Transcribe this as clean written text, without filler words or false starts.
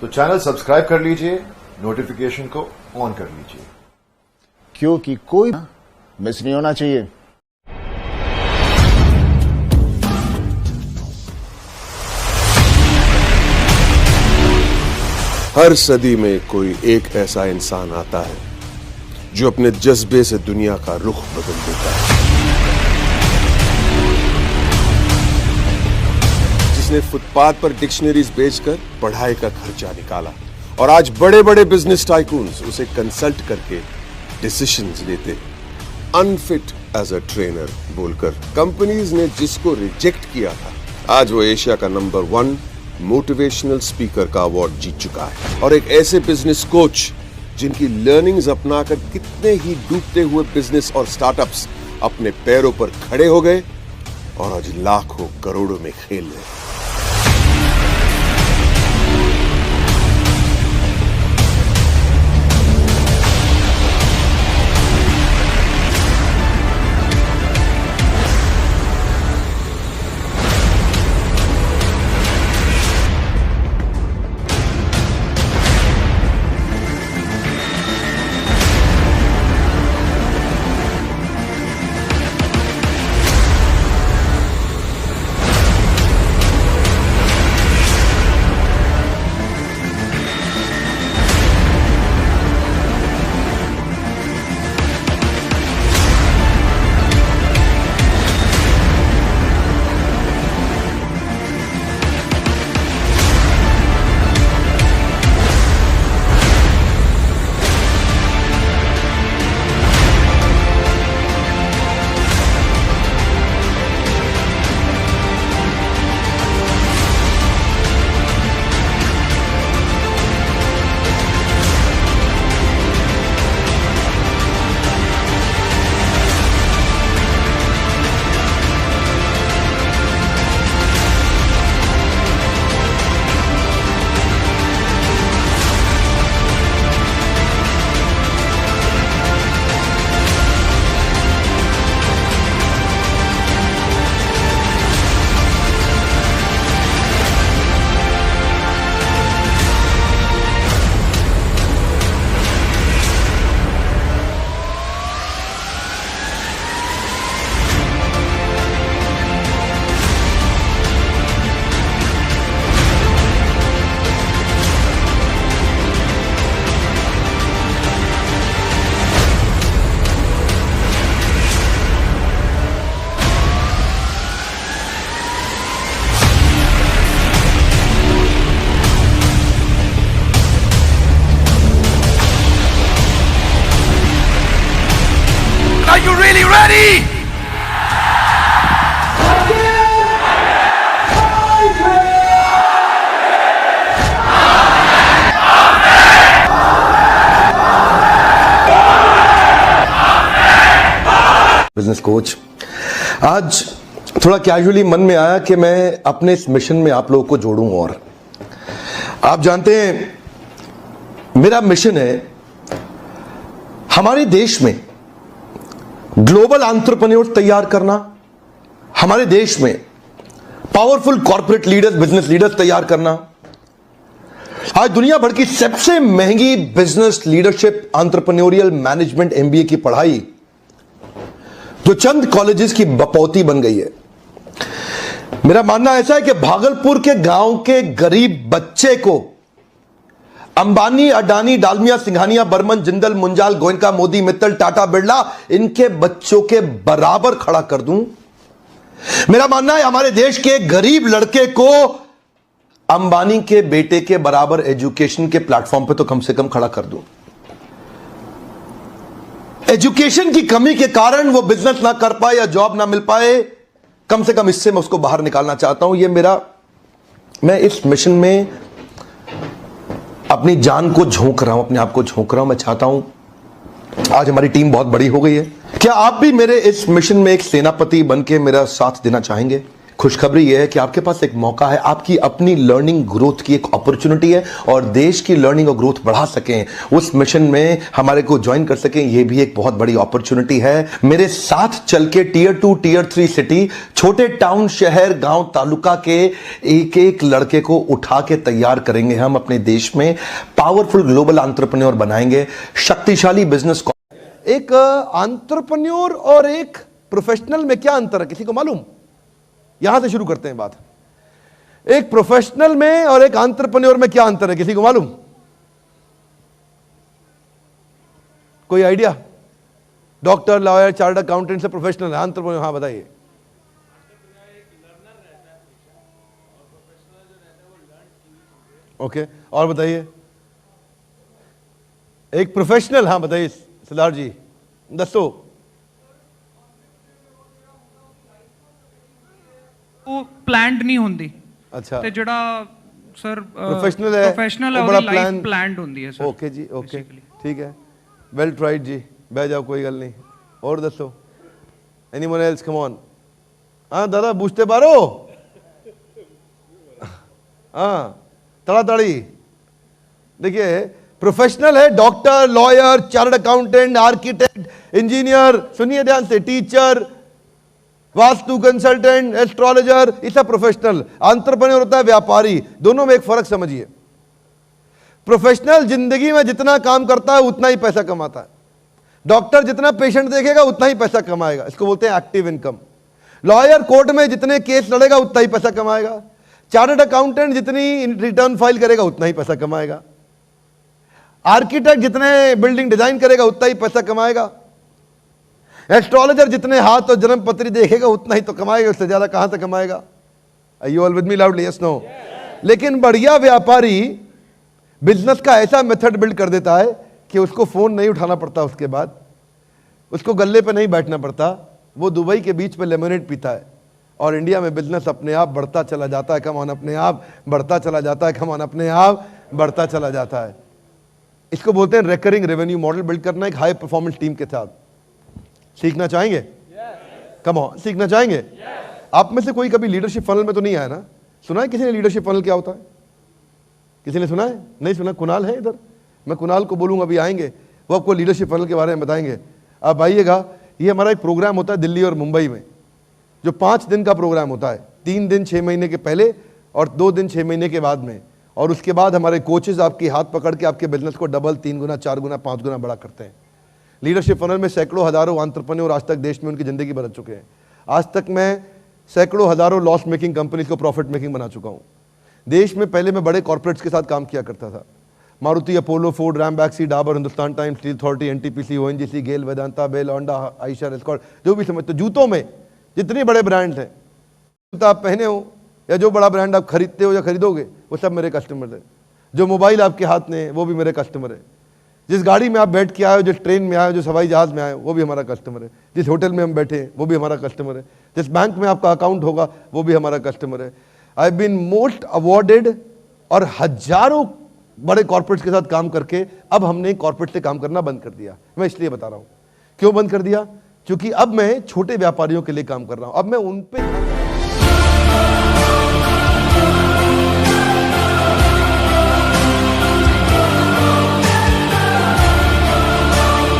तो channel subscribe कर लीजिए, नोटिफिकेशन को ऑन कर लीजिए, क्योंकि कोई मिस नहीं होना चाहिए। हर सदी में कोई एक ऐसा इंसान आता है जो अपने जज्बे से दुनिया का रुख बदल देता है, जिसने फुटपाथ पर डिक्शनरीज बेचकर पढ़ाई का खर्चा निकाला और आज बड़े बड़े बिजनेस टाइकून्स उसे कंसल्ट करके डिसीजंस लेते, अनफिट एज अ ट्रेनर बोलकर कंपनीज ने जिसको रिजेक्ट किया था, आज वो एशिया का नंबर 1 मोटिवेशनल स्पीकर का अवार्ड जीत चुका है। और एक ऐसे बिजनेस कोच जिनकी लर्निंग्स अपनाकर कितने ही डूबते हुए बिजनेस और स्टार्टअप्स अपने पैरों पर खड़े हो गए और आज लाखों करोड़ों में खेल रहे। Are you really ready? Business coach, आज थोड़ा कैजुअली मन में आया कि मैं अपने इस मिशन में आप लोगों को जोड़ूं। और आप जानते हैं मेरा मिशन है हमारे देश में ग्लोबल एंटरप्रेन्योर तैयार करना, हमारे देश में powerful corporate leaders, business leaders तैयार करना। आज दुनिया भर की सबसे महंगी business leadership entrepreneurial management MBA की पढ़ाई जो चंद कॉलेजेस की बपौती बन गई है। मेरा मानना ऐसा है कि भागलपुर के गांव के गरीब बच्चे को अंबानी, अडानी, डालमिया, सिंघानिया, बर्मन, जिंदल, मुंजाल, गोयनका, मोदी, मित्तल, टाटा, बिरला, इनके बच्चों के बराबर खड़ा कर दूं। मेरा मानना है हमारे देश के गरीब लड़के को अंबानी के बेटे के बराबर एजुकेशन के प्लेटफॉर्म पे तो कम से कम खड़ा कर दूं। एजुकेशन की कमी के कारण वो बिजनेस ना कर पाए या जॉब ना मिल पाए, कम से कम इससे मैं उसको बाहर निकालना चाहता हूं। मैं इस मिशन में अपनी जान को झोंक रहा हूं, अपने आप को झोंक रहा हूं। मैं चाहता हूं, आज हमारी टीम बहुत बड़ी हो गई है, क्या आप भी मेरे इस मिशन में एक सेनापति बनके मेरा साथ देना चाहेंगे? खुशखबरी यह है कि आपके पास एक मौका है, आपकी अपनी लर्निंग ग्रोथ की एक अपॉर्चुनिटी है और देश की लर्निंग और ग्रोथ बढ़ा सकें, उस मिशन में हमारे को ज्वाइन कर सकें, यह भी एक बहुत बड़ी अपॉर्चुनिटी है। मेरे साथ चल के टियर 2 टियर 3 सिटी, छोटे टाउन, शहर, गांव, तालुका के एक एक लड़के को उठा के तैयार करेंगे हम अपने देश में, पावरफुल ग्लोबल एंटरप्रेन्योर बनाएंगे, शक्तिशाली बिजनेस। एक एंटरप्रेन्योर और एक प्रोफेशनल में क्या अंतर है, किसी को मालूम? यहां से शुरू करते हैं बात। एक प्रोफेशनल में और एक एंटरप्रेन्योर में क्या अंतर है, किसी को मालूम? कोई idea? Doctor, lawyer, chartered accountant से प्रोफेशनल है, एंटरप्रेन्योर हाँ बताइए। ओके, और बताइए। एक प्रोफेशनल, हाँ बताइए सिद्धार्थ जी, दसो। ਉਹ ਪਲਾਨਡ ਨਹੀਂ ਹੁੰਦੀ अच्छा, ਤੇ ਜਿਹੜਾ ਸਰ प्रोफेशनल है, प्रोफेशनल है वो बड़ा ਉਹਦੀ ਲਾਈਫ plan- ਪਲਾਨਡ ਹੁੰਦੀ ਹੈ ਸਰ। ओके जी, ओके ठीक है, वेल ट्राइड जी, बह जाओ कोई गल नहीं। और दसो, एनीवन एल्स, कम ऑन। हाँ दादा पूछते बारो, हाँ तड़ातड़ी। देखिए प्रोफेशनल है doctor, lawyer, chartered accountant, architect, engineer, सुनिए ध्यान से, टीचर, वास्तु कंसल्टेंट, एस्ट्रोलॉजर, ये सब प्रोफेशनल। एंटरप्रेन्योर होता है व्यापारी। दोनों में एक फर्क समझिए। प्रोफेशनल जिंदगी में जितना काम करता है उतना ही पैसा कमाता है। डॉक्टर जितना पेशेंट देखेगा उतना ही पैसा कमाएगा, इसको बोलते हैं एक्टिव इनकम। लॉयर कोर्ट में जितने केस लड़ेगा उतना ही पैसा कमाएगा। चार्टर्ड अकाउंटेंट जितनी रिटर्न फाइल करेगा उतना ही पैसा कमाएगा। आर्किटेक्ट जितने बिल्डिंग डिजाइन करेगा उतना ही पैसा कमाएगा। एस्ट्रोलॉजर जितने हाथ और जन्म पत्री देखेगा उतना ही तो कमाएगा, उससे ज्यादा कहां से कमाएगा? Are you all with me loudly? Yes no? लेकिन बढ़िया व्यापारी बिजनेस का ऐसा मेथड बिल्ड कर देता है कि उसको फोन नहीं उठाना पड़ता, उसके बाद उसको गल्ले पे नहीं बैठना पड़ता, वो दुबई के बीच पे लेमोनेड पीता है और इंडिया में बिजनेस अपने आप बढ़ता चला जाता है। कमान अपने आप बढ़ता चला जाता है, कमान अपने आप बढ़ता चला जाता है। इसको बोलते हैं रिकरिंग रेवेन्यू मॉडल बिल्ड करना एक हाई परफॉर्मेंस टीम के साथ। सीखना चाहेंगे? कम ऑन, सीखना चाहेंगे? आप में से कोई कभी लीडरशिप फनल में तो नहीं आया ना? सुना है किसी ने लीडरशिप फनल क्या होता है? किसी ने सुना है? नहीं सुना? कुणाल है इधर? मैं कुणाल को बोलूंगा, अभी आएंगे, वो आपको लीडरशिप फनल के बारे में बताएंगे। आप आइएगा, ये हमारा एक प्रोग्राम होता है दिल्ली और मुंबई में, जो 5 दिन का प्रोग्राम होता है। 3 दिन 6 महीने के पहले और 2 दिन 6 महीने के बाद में, और उसके बाद हमारे कोचेज आपकी हाथ पकड़ के आपके बिजनेस को डबल, 3 गुना, 4 गुना, 5 गुना बड़ा करते हैं। लीडरशिप फनल में सैकड़ों हजारों एंटरप्रेन्योर आज तक देश में उनकी जिंदगी बदल चुके हैं। आज तक मैं सैकड़ों हजारों लॉस मेकिंग कंपनीज को प्रॉफिट मेकिंग बना चुका हूं। देश में पहले मैं बड़े कॉर्पोरेट्स के साथ काम किया करता था, Maruti, Apollo, Ford, Ranbaxy, Dabur, Hindustan Times, Steel Authority, NTPC, ONGC, GAIL, Vedanta, BEL, Honda, Eicher, Escort, जो भी समझते। जूतों में जितने बड़े ब्रांड हैं, जूता आप पहने हो या जो बड़ा ब्रांड आप खरीदते हो या खरीदोगे, वो सब मेरे कस्टमर है। जो मोबाइल आपके हाथ में, वो भी मेरे कस्टमर है। जिस गाड़ी में आप बैठ के आए हो, जिस ट्रेन में आए हो, जो हवाई जहाज में आए हो, वो भी हमारा कस्टमर है। जिस होटल में हम बैठे हैं वो भी हमारा कस्टमर है। जिस बैंक में आपका अकाउंट होगा वो भी हमारा कस्टमर है। आई बीन मोस्ट अवॉर्डेड, और हजारों बड़े कॉर्पोरेट्स के साथ काम करके अब हमने कॉर्पोरेट से काम करना बंद कर दिया। मैं इसलिए बता रहा हूं क्यों बंद कर दिया, क्योंकि अब मैं छोटे व्यापारियों के लिए काम कर रहा हूं। अब मैं उन पे